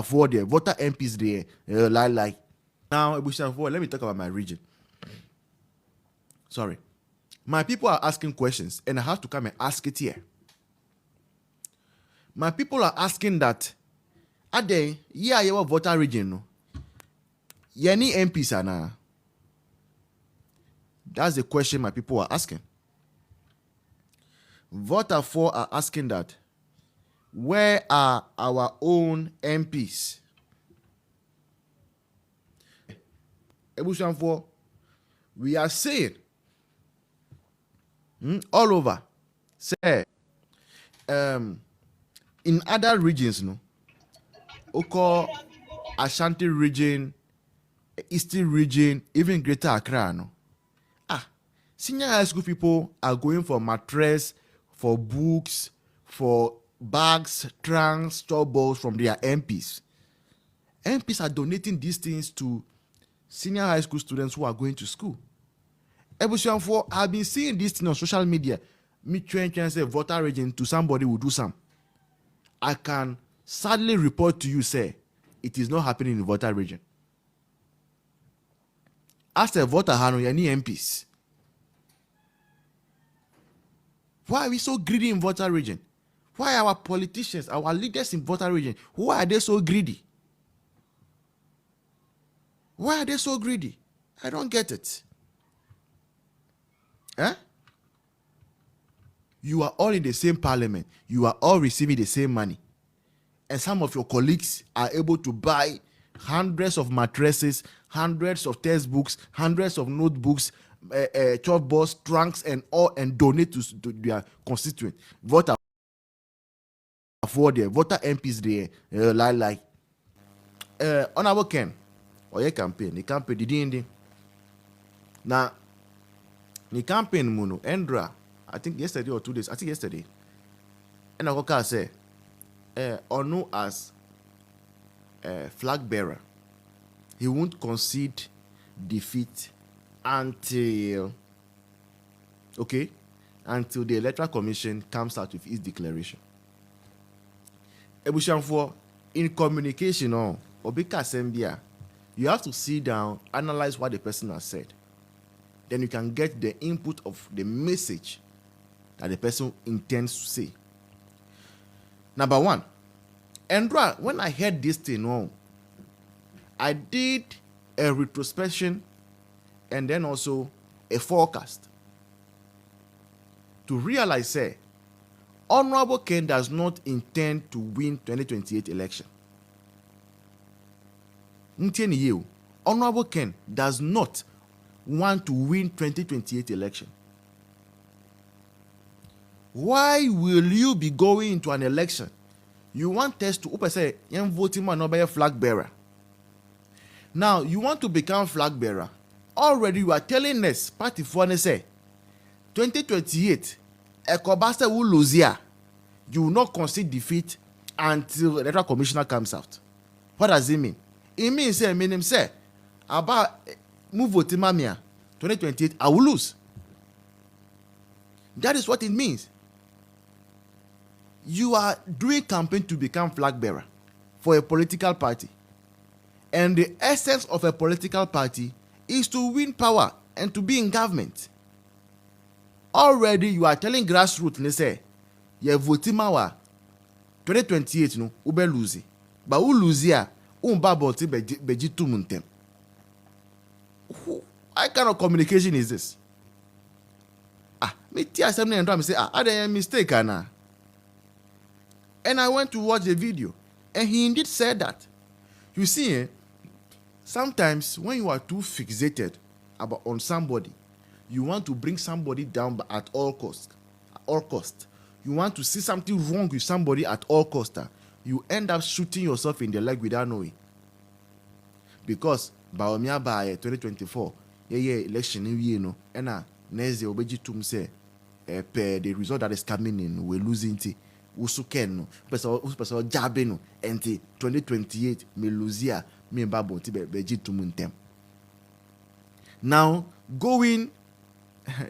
for the voter MPs there, like now, let me talk about my region. Sorry. My people are asking questions, and I have to come and ask it here. My people are asking that, are they, your voter region, no? Any MPs are now? That's the question my people are asking. Voter 4 are asking that, where are our own MPs? Ebusham 4, we are saying all over, say, in other regions, no, Oko, Ashanti region, Eastern region, even Greater Accra, no. Senior high school people are going for mattress, for books, for bags, trunks, store balls from their MPs. MPs are donating these things to senior high school students who are going to school. I've been seeing this thing on social media. Me trying to say voter region to somebody who do some. I can sadly report to you, say, it is not happening in the voter region. As a voter, any MPs. Why are we so greedy in voter region? Why our politicians, our leaders in voter region, why are they so greedy? Why are they so greedy? I don't get it. You are all in the same parliament. You are all receiving the same money. And some of your colleagues are able to buy hundreds of mattresses, hundreds of textbooks, hundreds of notebooks, chalkboards, trunks, and all, and donate to their constituent. Voter for the voter MPs there, like Hon Ken, AYɛka the campaign did now. The campaign muno Endra, I think yesterday or 2 days. I think yesterday. And I go say, Onu as flag bearer, he won't concede defeat until the Electoral Commission comes out with its declaration. Ebushamfo, in communication, Obika Sembia, you have to sit down, analyze what the person has said. Then you can get the input of the message that the person intends to say. Number one, Andra, when I heard this thing, I did a retrospection and then also a forecast to realize, say, Honorable Ken does not intend to win 2028 election. Honorable Ken does not want to win 2028 election. Why will you be going into an election? You want us to say voting man not be a flag bearer. Now you want to become flag bearer. Already you are telling us party for say 2028 Ekobasta will lose here. You will not concede defeat until the electoral commissioner comes out. What does it mean? It means say about move vote mamia 2028 I will lose. That is what it means. You are doing campaign to become flag bearer for a political party, and the essence of a political party is to win power and to be in government. Already you are telling grassroots, they say you vote mawa 2028 no ube lose, but who lose here boti beji tumuntem. What kind of communication is this? Me tia something and try say are there a mistake na? And I went to watch the video, and he indeed said that. You see, sometimes when you are too fixated on somebody, you want to bring somebody down at all cost. You want to see something wrong with somebody at all cost. You end up shooting yourself in the leg without knowing. Because by 2024, election and next year obeji tum say the result that is coming in we're losing it. Usuken person jabe no enti 2028 me lose ya me babo ti beji tumuntem. Now going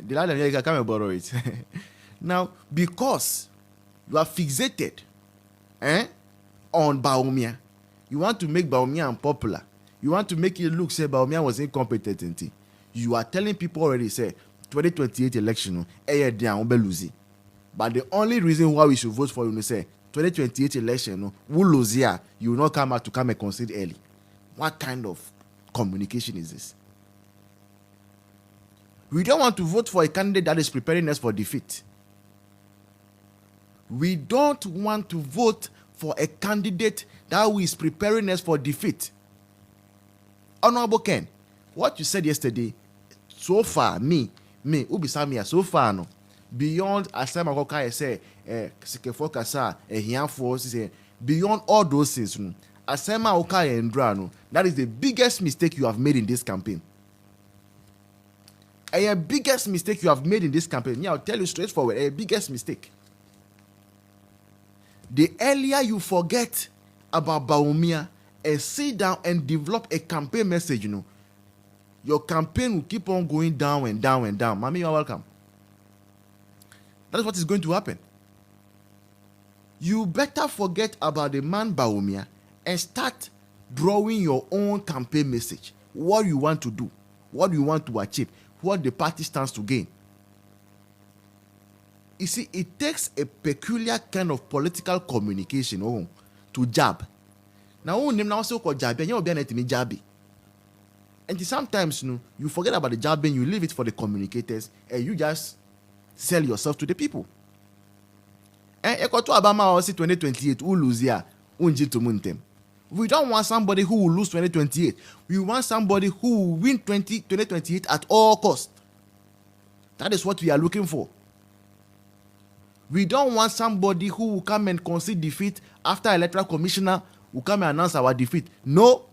the line you can borrow it. Now because you are fixated on Baumia, You want to make Bawumia unpopular. You want to make it look say Bawumia was incompetent. You are telling people already say 2028 election losing. But the only reason why we should vote for you say 2028 election will lose here. You will not come out to come and concede early. What kind of communication is this? We don't want to vote for a candidate that is preparing us for defeat. We don't want to vote for a candidate that is preparing us for defeat. Honorable Ken, what you said yesterday, so far, Ubisami, so far, no, beyond Asama Hoka, say, Sikefokasa, Hianfo, beyond all those things, Asama Hoka and Drano, that is the biggest mistake you have made in this campaign. A biggest mistake you have made in this campaign. Yeah, I'll tell you straightforward, a biggest mistake. The earlier you forget about Bawumia and sit down and develop a campaign message, your campaign will keep on going down and down and down. Mami, you're welcome. That is what is going to happen. You better forget about the man Bawumia and start drawing your own campaign message. What you want to do, what you want to achieve, what the party stands to gain. You see, it takes a peculiar kind of political communication to jab. Now, now so called jab, and you'll be an jabby. And sometimes you forget about the jabbing, you leave it for the communicators, and you just sell yourself to the people. And Ekoto Abama also 2028, who lose here, we don't want somebody who will lose 2028. We want somebody who will win 2028 at all costs. That is what we are looking for. We don't want somebody who will come and concede defeat after electoral commissioner will come and announce our defeat. No.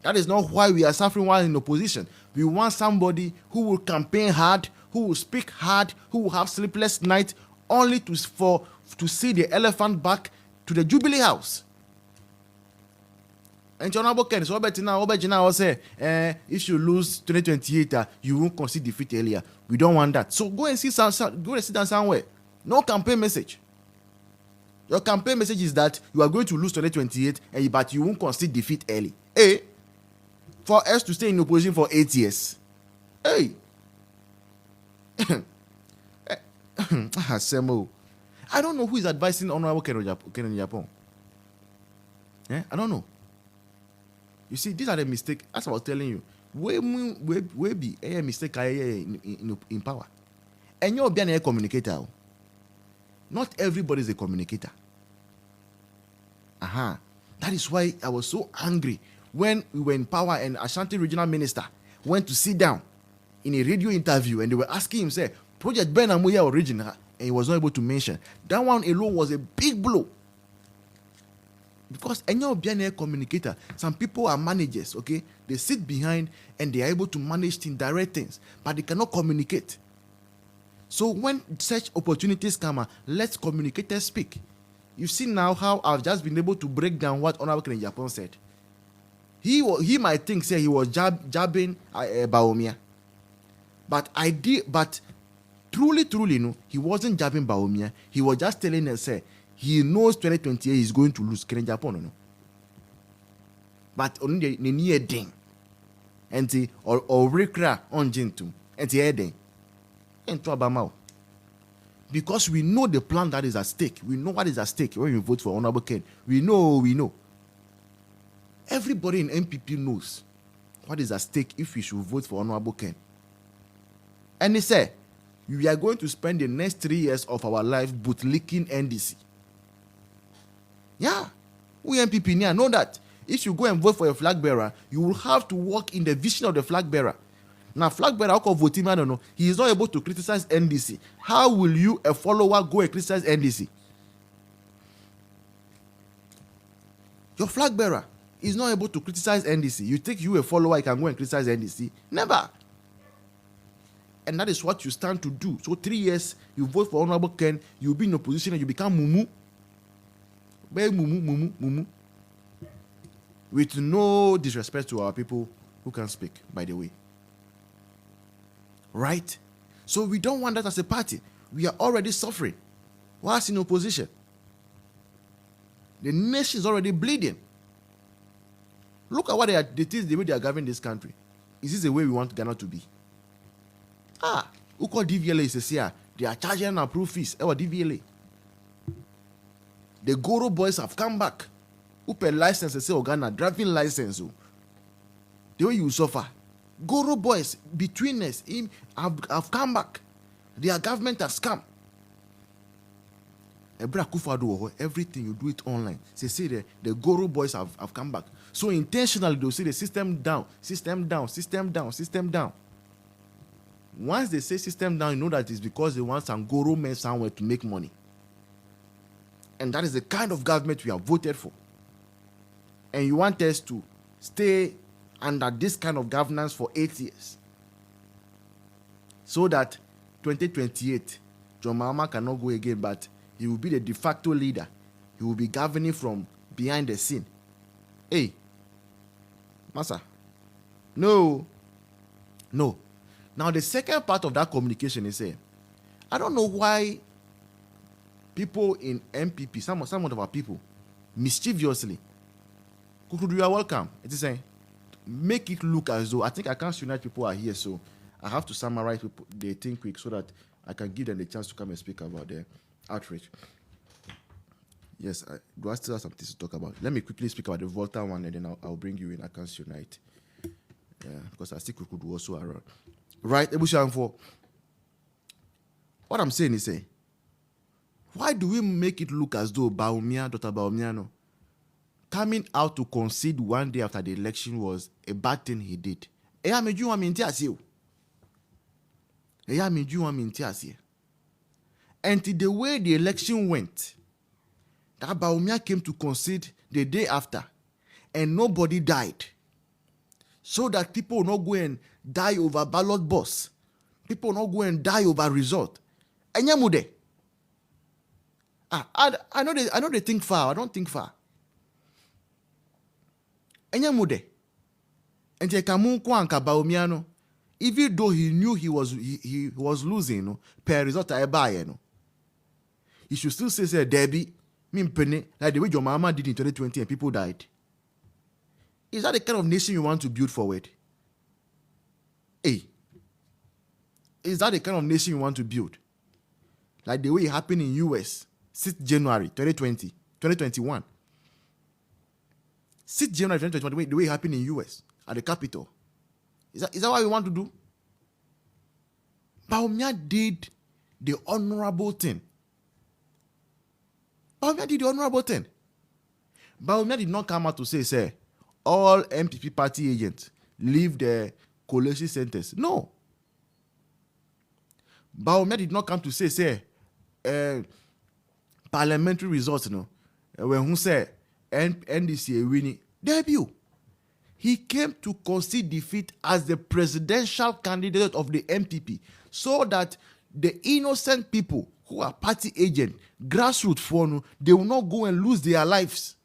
That is not why we are suffering while in opposition. We want somebody who will campaign hard, who will speak hard, who will have sleepless nights, only to see the elephant back to the Jubilee House. And Honorable Ken, so now say, if you lose 2028, you won't concede defeat earlier. We don't want that. So go and sit down somewhere. No campaign message. Your campaign message is that you are going to lose 2028, but you won't concede defeat early. Hey, for us to stay in opposition for 8 years. Hey. Semo. I don't know who is advising Honorable Ken in Japan. I don't know. You see, these are the mistakes. As I was telling you, we be a mistake in power. And you're being a communicator. Not everybody is a communicator. That is why I was so angry when we were in power and Ashanti regional minister went to sit down in a radio interview and they were asking him, say, Project Ben Amuya original, and he was not able to mention. That one alone was a big blow. Because any being a communicator, some people are managers, okay? They sit behind and they are able to manage things, direct things, but they cannot communicate. So when such opportunities come, let communicators speak. You see now how I've just been able to break down what Honorable Ken Japan said. He might think say he was jabbing Bawumia, but truly, no, he wasn't jabbing Bawumia. He was just telling us say he knows 2028 is going to lose Ken Japan, no. But only the near ding, and the or recra on Jintum, and the heading. Because we know the plan that is at stake. We know what is at stake when we vote for Honorable Ken. We know. Everybody in NPP knows what is at stake if we should vote for Honorable Ken. And they say, we are going to spend the next 3 years of our life bootlicking NDC. Yeah, we NPP know that. If you go and vote for a flag bearer, you will have to walk in the vision of the flag bearer. Now, flag bearer, how voting, I don't know. He is not able to criticize NDC. How will you, a follower, go and criticize NDC? Your flag bearer is not able to criticize NDC. You think you, a follower, you can go and criticize NDC? Never. And that is what you stand to do. So 3 years, you vote for Honorable Ken, you'll be in opposition and you become mumu. Mumu. With no disrespect to our people who can speak, by the way. Right? So we don't want that as a party. We are already suffering whilst in opposition. The nation is already bleeding. Look at what the way they are governing this country. Is this the way we want Ghana to be? Who call DVLA is here? They are charging and approved fees. DVLA. The Goro boys have come back. Who pay license say Ghana driving license. The way you suffer. Goro boys between us have come back. Their government has come. Everything you do it online. They say the Goro boys have come back. So intentionally they'll say the system down, system down, system down, system down. Once they say system down, you know that it's because they want some Goro men somewhere to make money. And that is the kind of government we have voted for. And you want us to stay under this kind of governance for 8 years. So that 2028, John Mahama cannot go again, but he will be the de facto leader. He will be governing from behind the scene. Hey, Massa. No. Now the second part of that communication is I don't know why people in NPP, some of our people, mischievously, Kukudu, you are welcome. It is saying, make it look as though, I think I can't unite people are here, so I have to summarize the thing quick so that I can give them the chance to come and speak about their outreach. Yes, do I still have some things to talk about? Let me quickly speak about the Volta one, and then I'll bring you in. I can't unite. Yeah, because I think we could also around. Right, Ebushanfo. What I'm saying is, why do we make it look as though Dr. Bawumia, coming out to concede one day after the election was a bad thing he did? And the way the election went, that Bawumia came to concede the day after, and nobody died. So that people will not go and die over ballot box. People will not go and die over result. Enyamude. I know they think far. I don't think far. Enyamude. And Kamu Kwanka Bawumia, even though he knew he was losing, per result I buy, he should still say, Debbie, Mimpene, like the way your mama did in 2020 and people died. Is that the kind of nation you want to build forward? Hey, is that the kind of nation you want to build? Like the way it happened in US, 6th January 2021. 6th January 2021, the way it happened in US at the Capitol. Is that what we want to do? Bawumia did the honorable thing. Bawumia did the honorable thing. Bawumia did not come out to say, all NPP party agents leave the collation centers. No. Bawumia did not come to say parliamentary results, when who said NDC winning debut. He came to concede defeat as the presidential candidate of the NPP so that the innocent people who are party agents, grassroots for they will not go and lose their lives.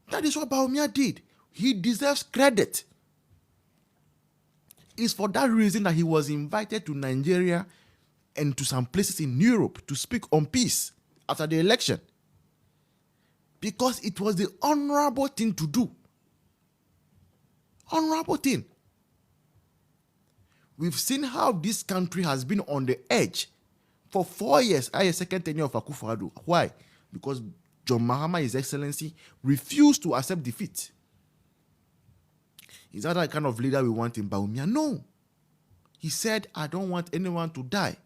That is what Bawumia did. He deserves credit. It's for that reason that he was invited to Nigeria and to some places in Europe to speak on peace after the election. Because it was the honorable thing to do. Honorable thing. We've seen how this country has been on the edge for 4 years. I second tenure of Akufo-Addo. Why? Because John Mahama, His Excellency, refused to accept defeat. Is that the kind of leader we want in Bawumia? No. He said, I don't want anyone to die.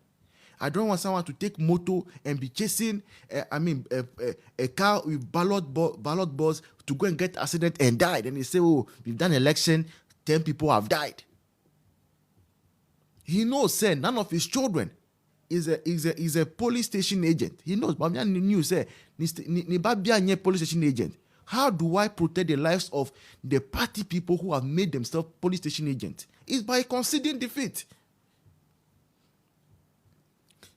I don't want someone to take moto and be chasing a car with ballot balls to go and get accident and die. Then they say, oh, we've done election, 10 people have died. He knows, none of his children is a police station agent. He knows, but knew, ni police station agent. How do I protect the lives of the party people who have made themselves police station agents? It's by conceding defeat.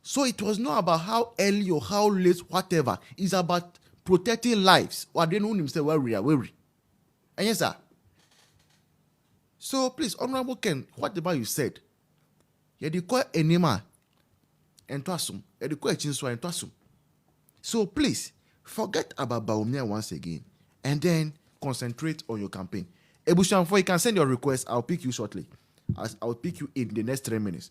So it was not about how early or how late, whatever. It's about protecting lives. Or they know themselves where we are. And yes, sir. So please, Honorable Ken, whatever you said, you declare enema and twasum. You declare chinswa and twasum. So please, forget about Bawumia once again. And then concentrate on your campaign. Ebushanfo, you can send your request. I'll pick you shortly. I'll pick you in the next 3 minutes.